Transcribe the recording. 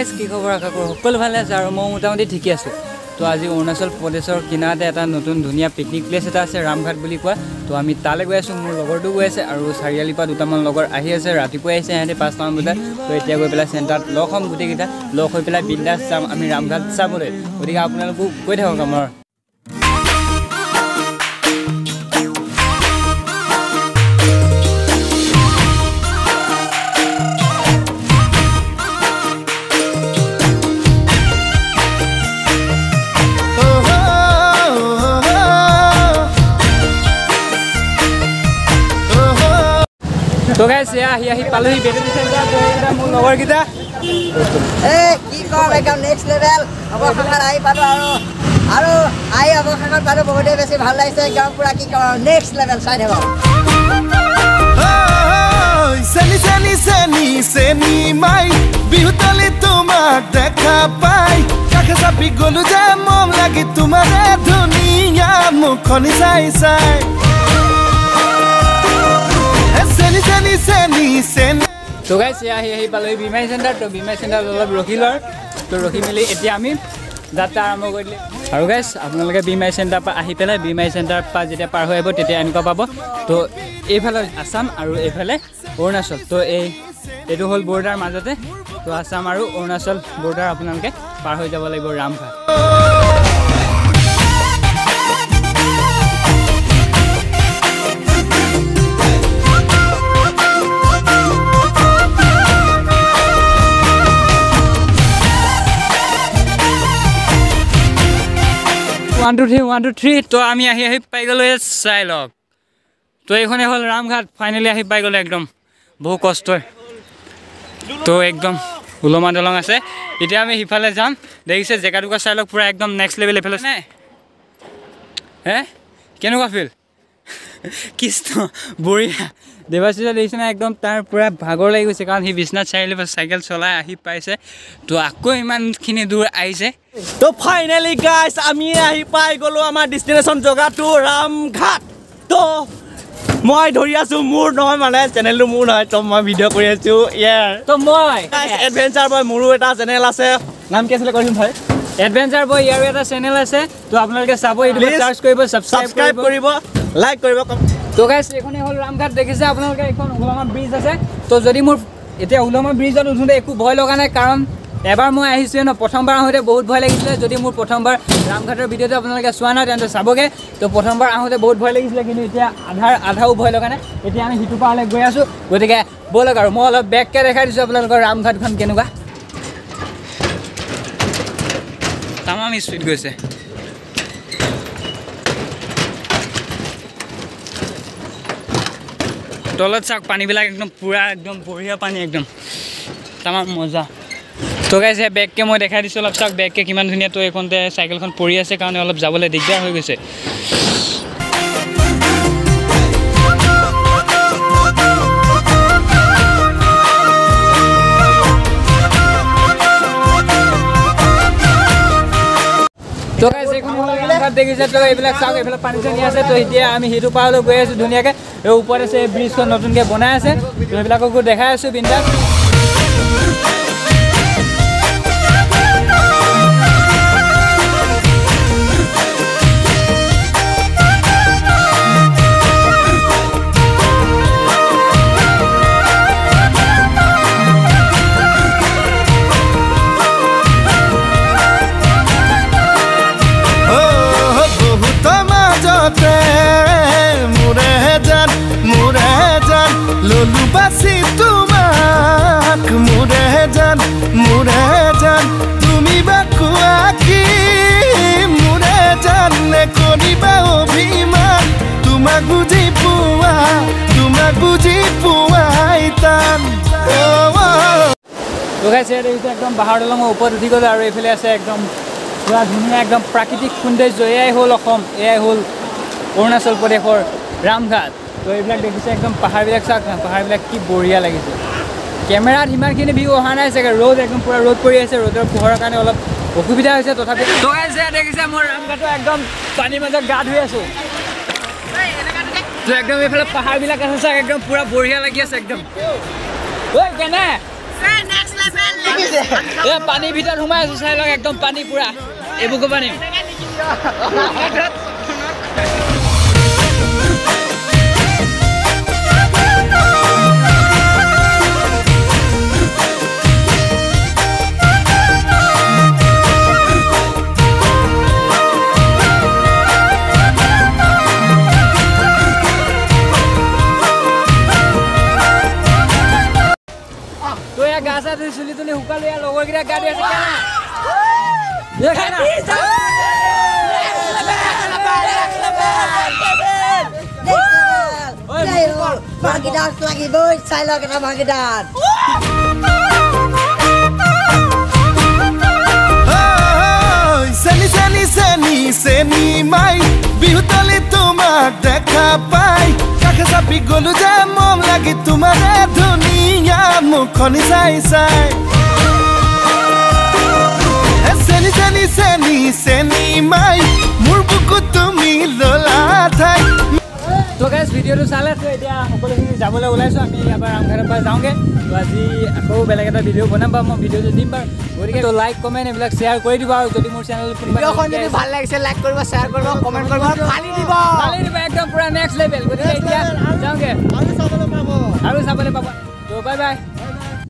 Guys কি খবৰ আশা কৰোঁ সকলো ভালে আছে আৰু মই মোটামুটি ঠিকে আছোঁ তো আজি অৰুণাচল প্ৰদেশৰ কিনাৰতে এটা নতুন ধুনীয়া পিকনিক প্লেচ এটা আছে ৰামঘাট বুলি কোৱা তো আমি তালৈ গৈ আছোঁ মোৰ লগৰটো গৈ আছে আৰু চাৰিআলিৰ পৰা দুটামান লগৰ আহি আছে ৰাতিপুৱা আহিছে সিহঁতে 5টামান বজাত তো এতিয়া গৈ পেলাই চেণ্টাৰত লগ হ'ম গোটেইকেইটা লগ হৈ পেলাই বিন্দাছ যাম আমি ৰামঘাট চাবলৈ গতিকে আপোনালোকো গৈ থাকক আমাৰ তো গাইস আহি পালোহি বেটেৰী চেণ্টাৰ এটা মোৰ লগৰকেইটা কি কম একদম নেক্সট লেভেল অৱশেষত আহি পালোঁ আৰু আহি অৱশেষত পালোঁ বহুতেই বেছি ভাল লাগিছে একদম পুৰা কি কম নেক্সট লেভেল চাই থাকক চেনি মাই বিহুতলি তোমাক দেখা পাই কাষে চাপি গলো যে মম লাগি তোমাৰে ধুনীয়া মুখনি চাই চাই তো গাইছ আহি পালোহি বিমাই চেণ্টাৰ তো বিমাই চেণ্টাৰত অলপ ৰখি লওঁ তো ৰখি মেলি এতিয়া আমি যাত্ৰা আৰম্ভ কৰি দিলোঁ আৰু গাইছ আপোনালোকে বিমাই চেণ্টাৰৰ পৰা আহি পেলাই বিমাই চেণ্টাৰৰ পৰা যেতিয়া পাৰ হৈ আহিব তেতিয়া এনেকুৱা পাব তো এইফালে আছাম আৰু এইফালে অৰুণাচল তো এইটো হ'ল বৰ্ডাৰ মাজতে তো আছাম আৰু অৰুণাচল বৰ্ডাৰ আপোনালোকে পাৰ হৈ যাব লাগিব ৰামঘাট 1 2 3 1 2 3 তো আমি আহি পাই গ'লো চাই লওক তো এইখনে হ'ল ৰামঘাট ফাইনেলি আহি পাই গ'লো একদম বহু কষ্ট তো একদম উলমা দলং আছে এতিয়া আমি হিফালে যাম দেখিছে জেগাটুকা চাই লওক পুৰা একদম নেক্সট লেভেল এফালে নাই হে কেনেকুৱা ফিল কিস্ত বঢ়িয়া দেৱাশিষে দেখিছে না একদম তাৰ পুৰা ভাগৰ লাগি গৈছে কাৰণ সি বিছনাথ চাৰিআলিৰ পৰা চাইকেল চলাই আহি পাইছে তো আকৌ ইমানখিনি দূৰ আহিছে তো ফাইনেলি গাইস আমি আহি পাই গলো আমাৰ ডেষ্টিনেশ্যন জগাটো ৰামঘাট তো মই ধৰি আছো মোৰ নহয় মানে চেনেলটো মোৰ নহয় তো মই ভিডিঅ' কৰি আছো ইয়াৰ তো মই এডভেঞ্চাৰ বয় মোৰো এটা চেনেল আছে নাম কি আছিলে কৰিম ভাই এডভেঞ্চাৰ বয় ইয়াৰো এটা চেনেল আছে তো আপোনালোকে চাব ইউটিউবত সাৰ্চ কৰিব সাবস্ক্ৰাইব কৰিব লাইক কৰিব তো গাইস এখনে হ'ল ৰামঘাট দেখিছে আপোনালোকে এখন উলমা ব্ৰিজ আছে তো যদি মোৰ এতিয়া উলমা ব্ৰিজত উঠোঁতে একো ভয় লগা নাই কাৰণ এবাৰ মই আহিছোঁ ন প্ৰথমবাৰ আহোঁতে বহুত ভয় লাগিছিলে যদি মোৰ প্ৰথমবাৰ ৰামঘাটৰ ভিডিঅ'টো আপোনালোকে চোৱা নাই তেন্তে চাবগৈ তো প্ৰথমবাৰ আহোঁতে বহুত ভয় লাগিছিলে কিন্তু এতিয়া আধাও ভয় লগা নাই এতিয়া আমি সিটো পাৰলৈ গৈ আছোঁ গতিকে ব'লক আৰু মই অলপ বেককৈ দেখাই দিছোঁ আপোনালোকৰ ৰামঘাটখন কেনেকুৱা তামাম স্পীড গৈছে তলত চাওক পানীবিলাক একদম পুৰা একদম বঢ়িয়া পানী একদম তামাম মজা তো গাইছ বেগকে মই দেখাই দিছোঁ অলপ চাওক বেগকে কিমান ধুনীয়া তো এইখনতে চাইকেলখন পৰি আছে কাৰণে অলপ যাবলৈ দিগদাৰ হৈ গৈছে তো গাইছ এইখন ৰামঘাট দেখিছে তো এইবিলাক চাওক এইফালে পানী চানী আছে তো এতিয়া আমি সেইটো পাৰলৈ গৈ আছোঁ ধুনীয়াকৈ এই ওপৰত আছে ব্ৰিজখন নতুনকৈ বনাই আছে তো সেইবিলাককো দেখাই আছোঁ বিন্দাছ লুবাসি তোমাক মুৰে জান তুমি বাকুয়া কি মুৰে জান নে কৰিবা অভিমান তোমাক বুজি পোৱাই টান তো গাইছ একদম পাহাৰ দলঙৰ ওপৰত উঠি গ'লে আৰু এইফালে আছে একদম পুৰা ধুনীয়া একদম প্ৰাকৃতিক সৌন্দৰ্য এয়াই হ'ল অসম এয়াই হ'ল অৰুণাচল প্ৰদেশৰ ৰামঘাট তো এইবিলাক দেখিছে একদম পাহাৰবিলাক চাওক পাহাৰবিলাক কি বঢ়িয়া লাগিছে কেমেৰাত সিমানখিনি ভিউ অহা নাই চাগে ৰ'দ একদম পুৰা ৰ'দ পৰি আছে ৰ'দৰ পোহৰৰ কাৰণে অলপ অসুবিধা হৈছে তথাপি তো গাইছ দেখিছে মোৰ ৰামঘাটৰ একদম পানীৰ মাজত গা ধুই আছোঁ তো একদম এইফালে পাহাৰবিলাক আছে চাওক একদম পুৰা বঢ়িয়া লাগি আছে একদম ঐ কেনে এ পানীৰ ভিতৰত সোমাই আছো চাই লওক একদম পানী পুৰা এবুকু পানী তো ইয়াৰ গা চা ধুই চুলি তুলি শুকালো ইয়াৰ লগৰকেইটা গা ধুই আছে Magidan lagi boy, saya lagi na Magidan. Seni seni seni seni mai bihutali tumak dekha pai kakhe sapi golu je mom lagi tumare duniya mukhoni sai sai seni seni seni seni mai mur buku tumi lola thai তো guys ভিডিঅ'টো চালে তো এতিয়া সকলোখিনি যাবলৈ ওলাইছোঁ আমি ইয়াৰ পৰা ৰামঘাটৰ পৰা যাওঁগৈ তো আজি আকৌ বেলেগ এটা ভিডিঅ' বনাম বাৰু মই ভিডিঅ'টো দিম বাৰু গতিকে তো লাইক কমেণ্ট এইবিলাক শ্বেয়াৰ কৰি দিব আৰু যদি মোৰ চেনেল ভাল লাগিছে লাইক কৰিব শ্বেয়াৰ কৰিব কমেণ্ট কৰিব ফালি দিব একদম পুৰা নেক্সট লেভেল গতিকে এতিয়া যাওঁগৈ আৰু চাবলৈ পাব তো বাই বাই